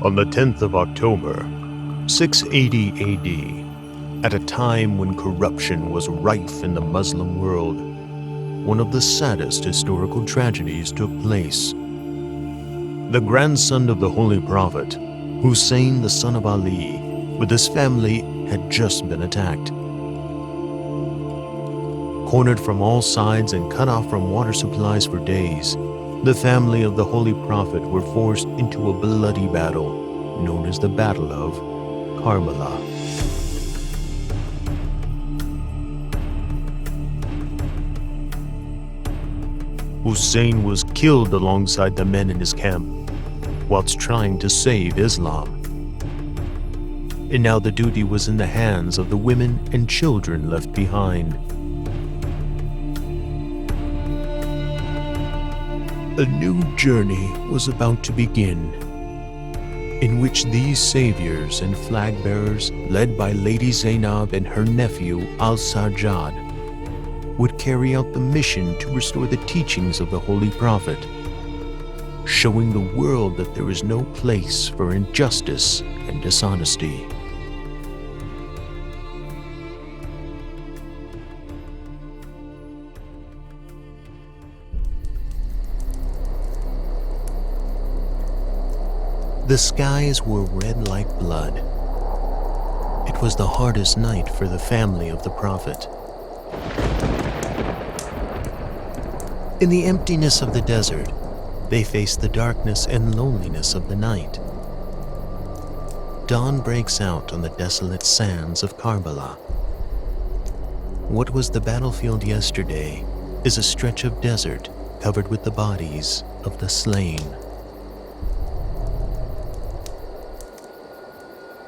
On the 10th of October, 680 AD, at a time when corruption was rife in the Muslim world, one of the saddest historical tragedies took place. The grandson of the Holy Prophet, Hussein the son of Ali, with his family had just been attacked. Cornered from all sides and cut off from water supplies for days, the family of the Holy Prophet were forced into a bloody battle known as the Battle of Karbala. Hussein was killed alongside the men in his camp whilst trying to save Islam. And now the duty was in the hands of the women and children left behind. A new journey was about to begin, in which these saviors and flag bearers, led by Lady Zeinab and her nephew Sajjad, would carry out the mission to restore the teachings of the Holy Prophet, showing the world that there is no place for injustice and dishonesty. The skies were red like blood. It was the hardest night for the family of the Prophet. In the emptiness of the desert, they faced the darkness and loneliness of the night. Dawn breaks out on the desolate sands of Karbala. What was the battlefield yesterday is a stretch of desert covered with the bodies of the slain.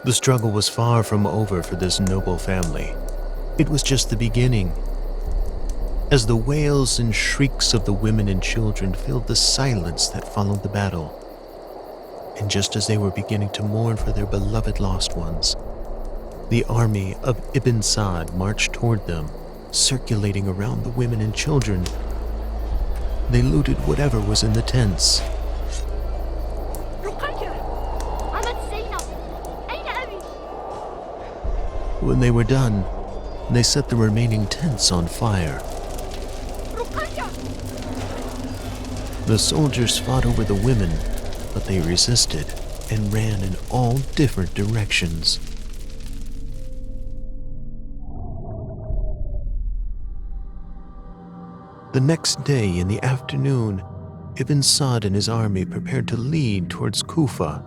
The struggle was far from over for this noble family. It was just the beginning. As the wails and shrieks of the women and children filled the silence that followed the battle, and just as they were beginning to mourn for their beloved lost ones, the army of Ibn Sa'd marched toward them, circulating around the women and children. They looted whatever was in the tents. When they were done, they set the remaining tents on fire. The soldiers fought over the women, but they resisted and ran in all different directions. The next day in the afternoon, Ibn Sa'd and his army prepared to lead towards Kufa.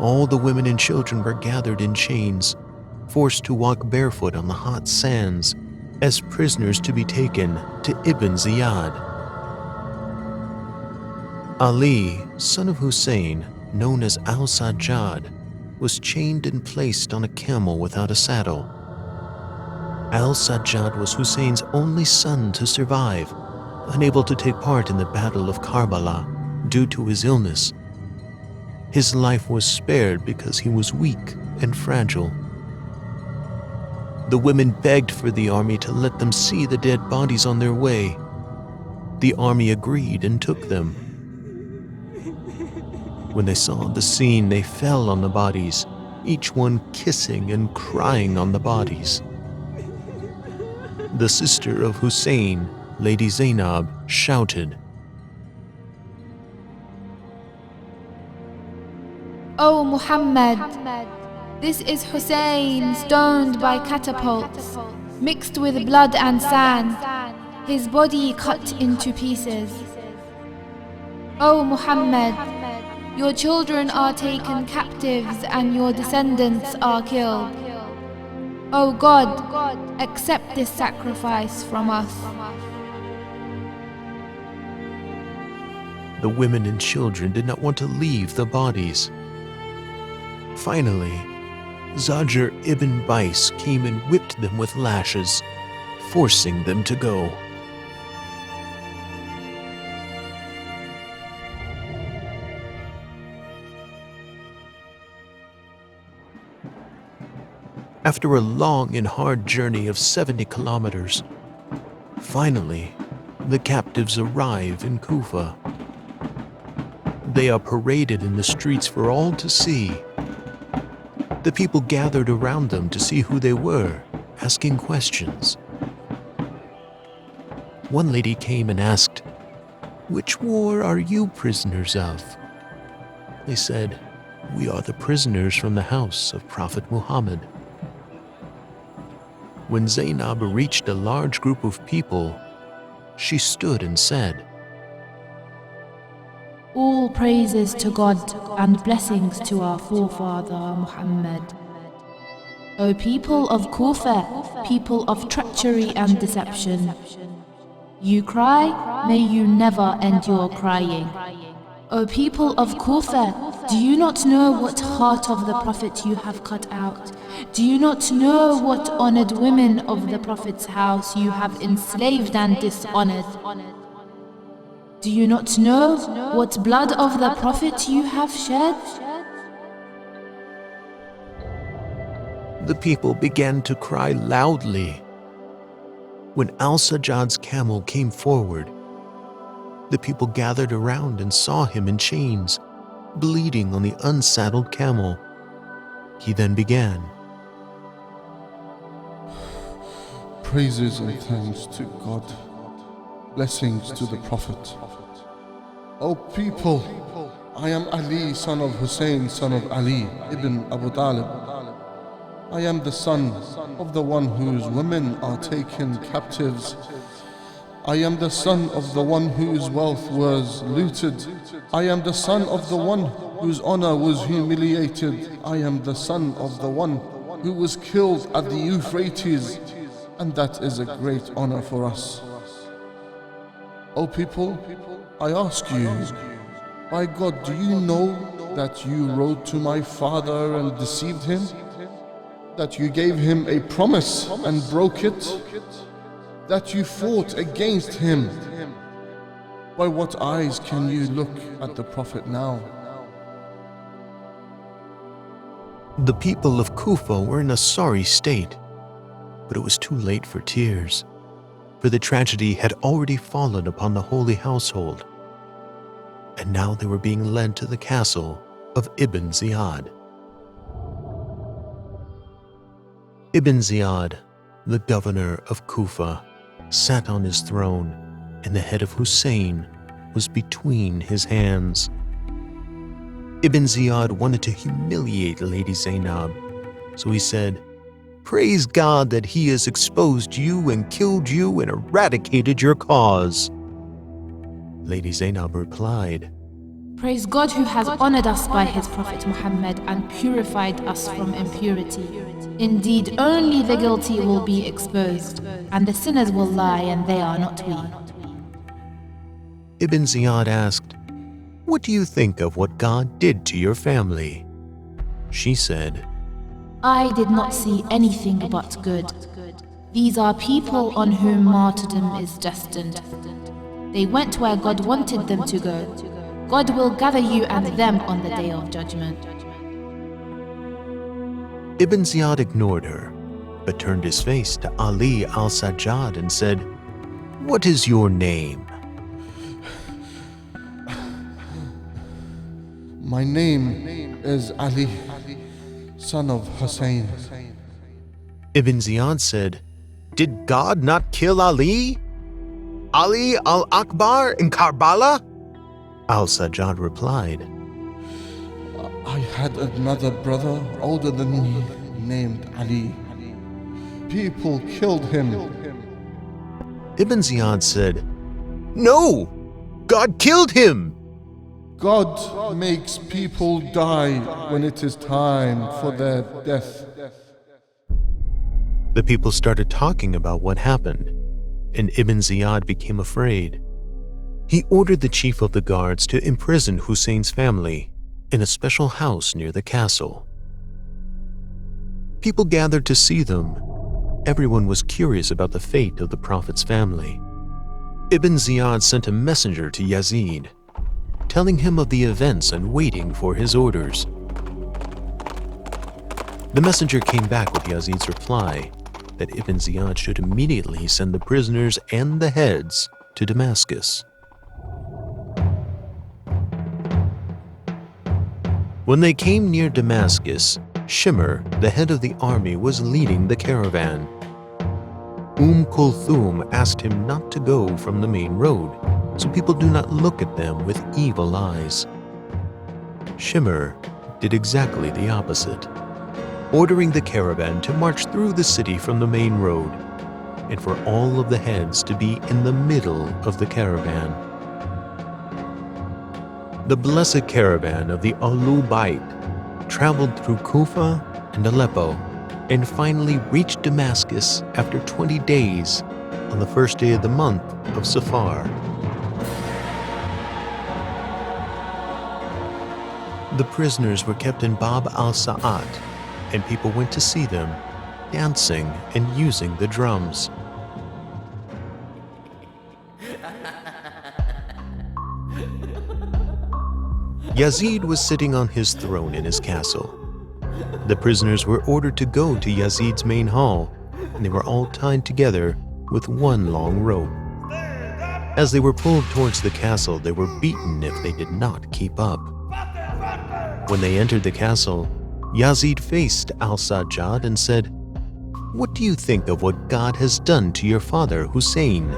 All the women and children were gathered in chains, forced to walk barefoot on the hot sands as prisoners to be taken to Ibn Ziyad. Ali, son of Hussein, known as Sajjad, was chained and placed on a camel without a saddle. Sajjad was Hussein's only son to survive, unable to take part in the Battle of Karbala due to his illness. His life was spared because he was weak and fragile. The women begged for the army to let them see the dead bodies on their way. The army agreed and took them. When they saw the scene, they fell on the bodies, each one kissing and crying on the bodies. The sister of Hussein, Lady Zeinab, shouted, "O Muhammad, this is Hussein stoned by catapults, mixed with blood and sand, his body cut into pieces. O Muhammad, your children are taken captives and your descendants are killed. O God, accept this sacrifice from us." The women and children did not want to leave the bodies. Finally, Zajr ibn Bais came and whipped them with lashes, forcing them to go. After a long and hard journey of 70 kilometers, finally, the captives arrive in Kufa. They are paraded in the streets for all to see. The people gathered around them to see who they were, asking questions. One lady came and asked, "Which war are you prisoners of?" They said, "We are the prisoners from the house of Prophet Muhammad." When Zainab reached a large group of people, she stood and said, All praises to God and blessings to our forefather Muhammad. O people of Kufa, people of treachery and deception, you cry, may you never end your crying. O people of Kufa, do you not know what heart of the Prophet you have cut out? Do you not know what honored women of the Prophet's house you have enslaved and dishonored? Do you not know what blood of the Prophet you have shed? The people began to cry loudly. When Al-Sajjad's camel came forward, the people gathered around and saw him in chains, bleeding on the unsaddled camel. He then began, Praises and thanks to God. Blessings to the Prophet. O people, I am Ali, son of Hussain, son of Ali, ibn Abu Talib. I am the son of the one whose women are taken captives. I am the son of the one whose wealth was looted. I am the son of the one whose honor was humiliated. I am the son of the one who was killed at the Euphrates, and that is a great honor for us. O people, I ask you, by God, do you know that you wrote to my father and deceived him? That you gave him a promise and broke it? That you fought against him? By what eyes can you look at the Prophet now? The people of Kufa were in a sorry state, but it was too late for tears, for the tragedy had already fallen upon the holy household, and now they were being led to the castle of Ibn Ziyad. Ibn Ziyad, the governor of Kufa, sat on his throne, and the head of Hussein was between his hands. Ibn Ziyad wanted to humiliate Lady Zeinab, so he said, "Praise God that he has exposed you and killed you and eradicated your cause." Lady Zeinab replied, Praise God who has honored us by his Prophet Muhammad and purified us from impurity. Indeed, only the guilty will be exposed, and the sinners will lie, and they are not we. Ibn Ziyad asked, "What do you think of what God did to your family?" She said, I did not see anything but good. These are people on whom martyrdom is destined. They went where God wanted them to go. God will gather you and them on the day of judgment. Ibn Ziyad ignored her, but turned his face to Ali al-Sajjad and said, "What is your name?" My name is Ali, son of Hussain. Ibn Ziyad said, "Did God not kill Ali? Ali al-Akbar in Karbala?" Al-Sajjad replied, I had another brother older than me named Ali. People killed him. Ibn Ziyad said, "No! God killed him!" God makes people die when it is time for their death. The people started talking about what happened, and Ibn Ziyad became afraid. He ordered the chief of the guards to imprison Hussein's family in a special house near the castle. People gathered to see them. Everyone was curious about the fate of the Prophet's family. Ibn Ziyad sent a messenger to Yazid, telling him of the events and waiting for his orders. The messenger came back with Yazid's reply that Ibn Ziyad should immediately send the prisoners and the heads to Damascus. When they came near Damascus, Shimr, the head of the army, was leading the caravan. Kulthum asked him not to go from the main road, so people do not look at them with evil eyes. Shimr did exactly the opposite, ordering the caravan to march through the city from the main road, and for all of the heads to be in the middle of the caravan. The blessed caravan of the Ahlul Bayt traveled through Kufa and Aleppo and finally reached Damascus after 20 days on the first day of the month of Safar. The prisoners were kept in Bab al-Sa'at, and people went to see them, dancing and using the drums. Yazid was sitting on his throne in his castle. The prisoners were ordered to go to Yazid's main hall, and they were all tied together with one long rope. As they were pulled towards the castle, they were beaten if they did not keep up. When they entered the castle, Yazid faced Al-Sajjad and said, "What do you think of what God has done to your father Hussein?"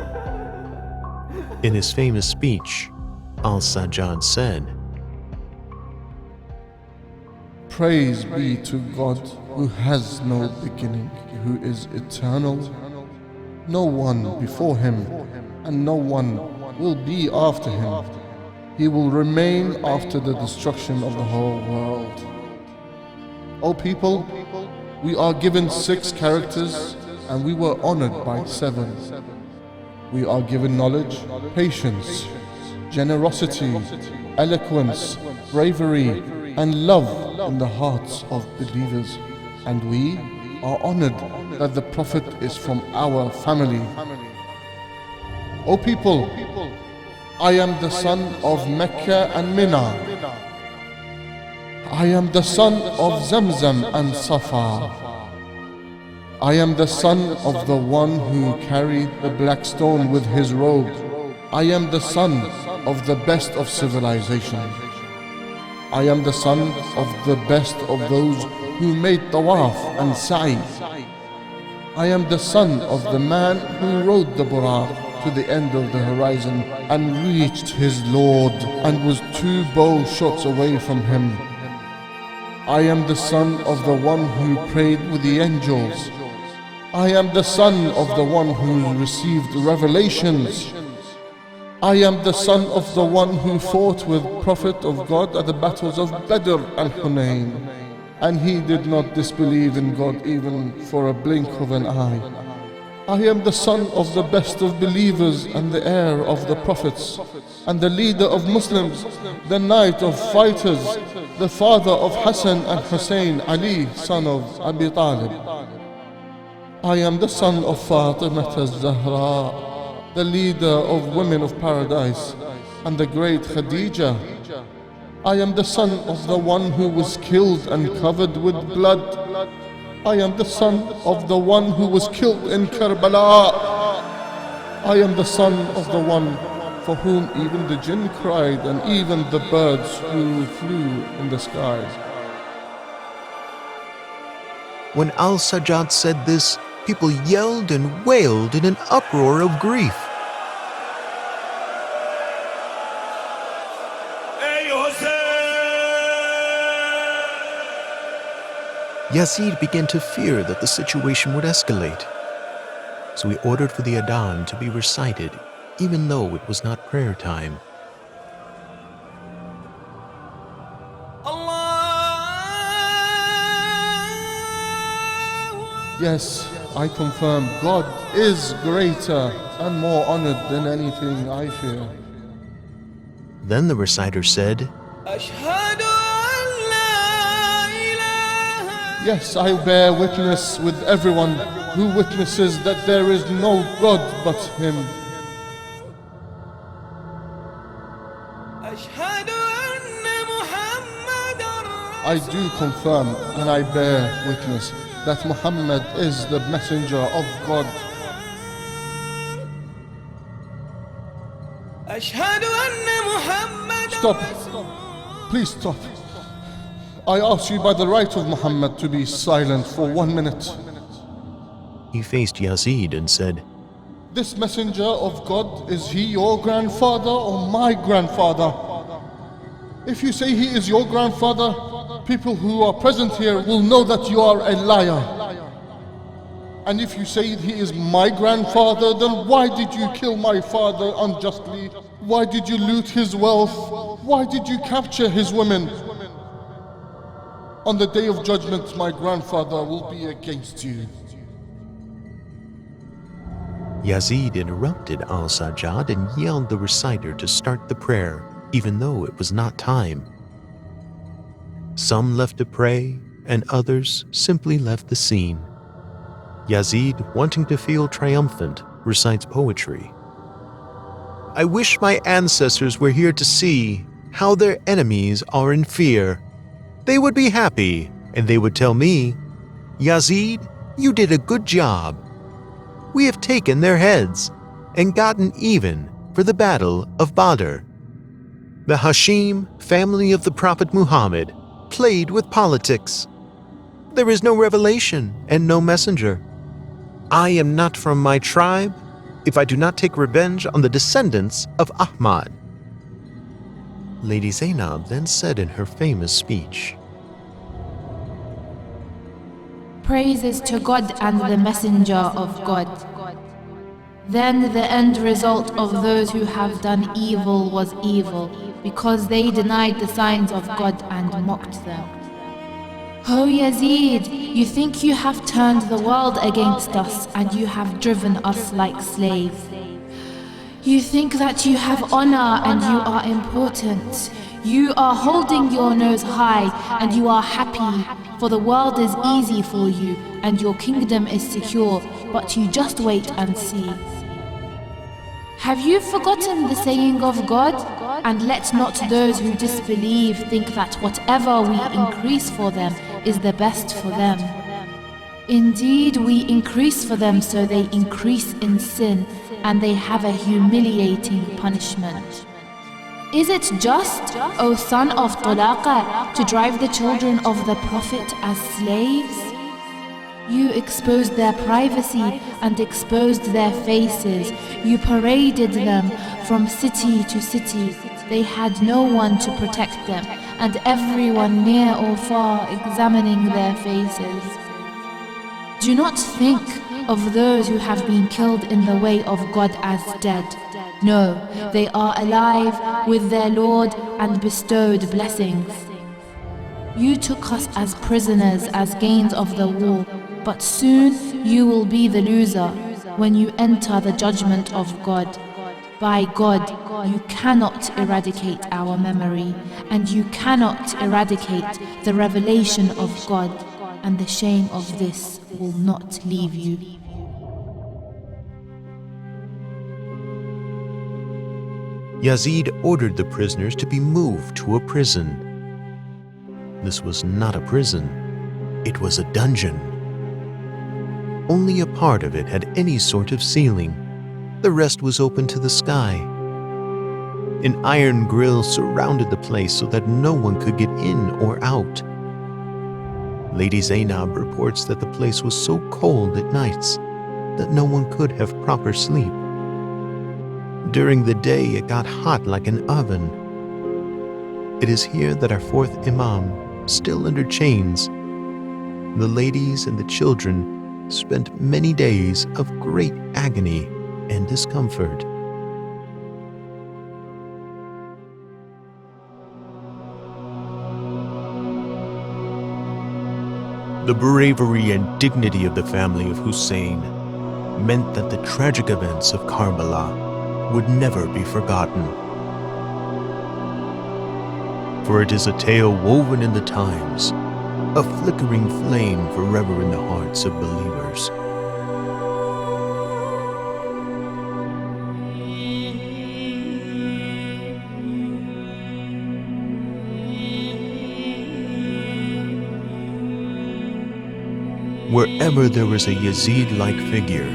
In his famous speech, Al-Sajjad said, Praise be to God who has no beginning, who is eternal. No one before him, and no one will be after him. He will remain after the destruction of the whole world. O people, we are given 6 characters, and we were honored by 7. We are given knowledge, patience, generosity, eloquence, bravery, and love in the hearts of believers. And we are honored that the Prophet is from our family. O people, I am the son of Mecca and Mina. I am the son of Zamzam and Safa. I am the son of the one who carried the black stone with his robe. I am the son of the best of civilization. I am the son of the best of those who made tawaf and sa'i. I am the son of the man who rode the buraq to the end of the horizon and reached his Lord and was 2 bow shots away from him. I am the son of the one who prayed with the angels. I am the son of the one who received revelations. I am the son of the one who fought with Prophet of God at the battles of Badr and Hunayn, and he did not disbelieve in God even for a blink of an eye. I am the son of the best of believers and the heir of the prophets, and the leader of Muslims, the knight of fighters, the father of Hassan and Hussein, Ali, son of Abi Talib. I am the son of Fatima al-Zahra, the leader of women of paradise, and the great Khadija. I am the son of the one who was killed and covered with blood. I am the son of the one who was killed in Karbala. I am the son of the one for whom even the jinn cried and even the birds who flew in the skies. When Al-Sajjad said this, people yelled and wailed in an uproar of grief. Yazid began to fear that the situation would escalate. So he ordered for the Adhan to be recited, even though it was not prayer time. Yes, I confirm God is greater and more honored than anything I fear. Then the reciter said, Yes, I bear witness with everyone who witnesses that there is no God but Him. I do confirm and I bear witness that Muhammad is the messenger of God. Stop. Please stop. I ask you by the right of Muhammad to be silent for 1 minute. He faced Yazid and said, This messenger of God, is he your grandfather or my grandfather? If you say he is your grandfather, people who are present here will know that you are a liar. And if you say he is my grandfather, then why did you kill my father unjustly? Why did you loot his wealth? Why did you capture his women? On the day of judgment, my grandfather will be against you. Yazid interrupted al-Sajjad and yelled the reciter to start the prayer, even though it was not time. Some left to pray, and others simply left the scene. Yazid, wanting to feel triumphant, recites poetry. I wish my ancestors were here to see how their enemies are in fear. They would be happy, and they would tell me, Yazid, you did a good job. We have taken their heads and gotten even for the Battle of Badr. The Hashim family of the Prophet Muhammad played with politics. There is no revelation and no messenger. I am not from my tribe if I do not take revenge on the descendants of Ahmad. Lady Zeinab then said in her famous speech, Praises to God and the Messenger of God. Then the end result of those who have done evil was evil, because they denied the signs of God and mocked them. O Yazid, you think you have turned the world against us and you have driven us like slaves. You think that you have honor and you are important. You are holding your nose high and you are happy, for the world is easy for you and your kingdom is secure, but you just wait and see. Have you forgotten the saying of God? And let not those who disbelieve think that whatever we increase for them is the best for them. Indeed, we increase for them so they increase in sin and they have a humiliating punishment. Is it just, O son of Tulaqa, to drive the children of the Prophet as slaves? You exposed their privacy and exposed their faces. You paraded them from city to city. They had no one to protect them, and everyone near or far examining their faces. Do not think of those who have been killed in the way of God as dead. No, they are alive with their Lord and bestowed blessings. You took us as prisoners, as gains of the war, but soon you will be the loser when you enter the judgment of God. By God, you cannot eradicate our memory, and you cannot eradicate the revelation of God, and the shame of this will not leave you. Yazid ordered the prisoners to be moved to a prison. This was not a prison, it was a dungeon. Only a part of it had any sort of ceiling. The rest was open to the sky. An iron grill surrounded the place so that no one could get in or out. Lady Zeinab reports that the place was so cold at nights that no one could have proper sleep. During the day, it got hot like an oven. It is here that our fourth Imam, still under chains, the ladies and the children spent many days of great agony and discomfort. The bravery and dignity of the family of Hussain meant that the tragic events of Karbala would never be forgotten. For it is a tale woven in the times, a flickering flame forever in the hearts of believers. Wherever there is a Yazid-like figure,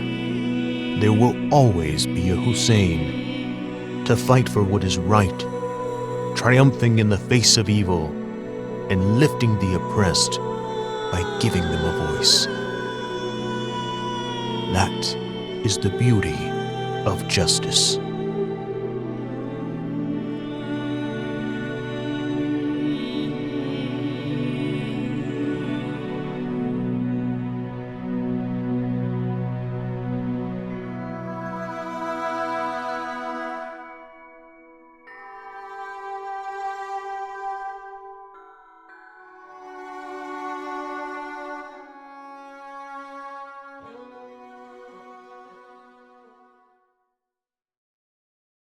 there will always be a Hussain to fight for what is right, triumphing in the face of evil, and lifting the oppressed by giving them a voice. That is the beauty of justice.